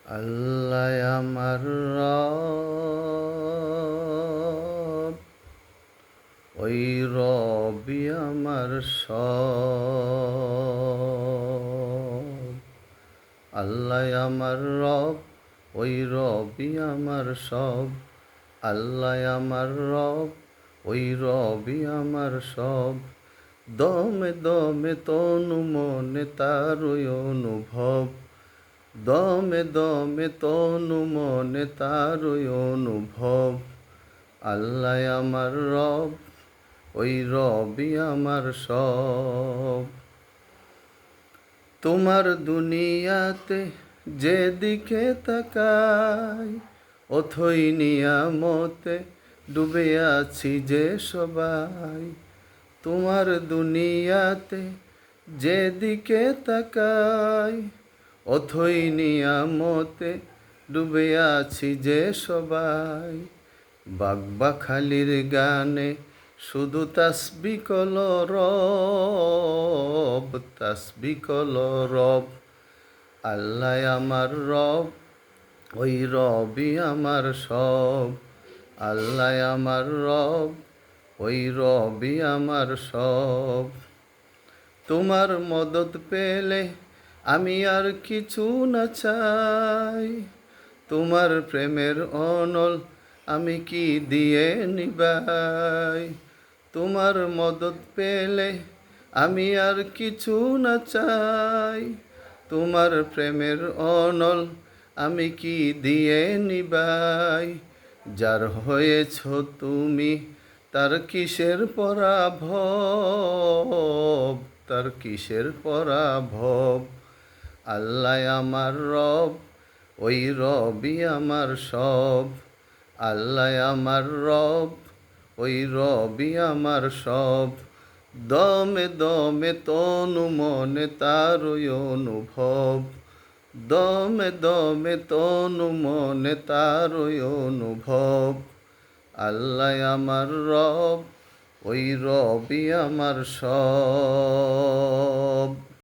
আল্লাহ আমার রব, ওই রবি আমার সব। আল্লাহ আমার রব, ওই রবি আমার সব। আল্লাহ আমার রব, ওই রবি আমার সব। দমে দমে তনু মনে তারই অনুভব। দমে দমে তনু মনে তারই অনুভব। আল্লাহ আমার রব, ওই রবি আমার সব। তোমার দুনিয়াতে যেদিকে তাকাই, অথই নিয়ামতে ডুবে আছি যে সবাই। তোমার দুনিয়াতে যেদিকে তাকাই, অথই নিয়ামতে ডুবে আছি যে সবাই। বাগবাখালির গানে শুধু তাসবি কল রব, তাসবি কল রব। আল্লাহ আমার রব, ওই রবি আমার সব। আল্লাহ আমার রব, ওই রবি আমার সব। তোমার মদত পেলে আমি আর কিছু না চাই। তোমার প্রেমের অনল আমি কি দিয়ে নিবাই। তোমার মদত পেলে আমি আর কিছু না চাই। তোমার প্রেমের অনল আমি কি দিয়ে নিবাই। যার হয়েছ তুমি তার কিসের পরাভব, তার কিসের পরাভব। আল্লাহ আমার রব, ওই রবি আমার সব। আল্লাহ আমার রব, ওই রবি আমার সব। দমে দমে তনু মনে তারই অনুভব। দমে দমে তনু মনে তারই অনুভব। আল্লাহ আমার রব, ওই রবি আমার সব।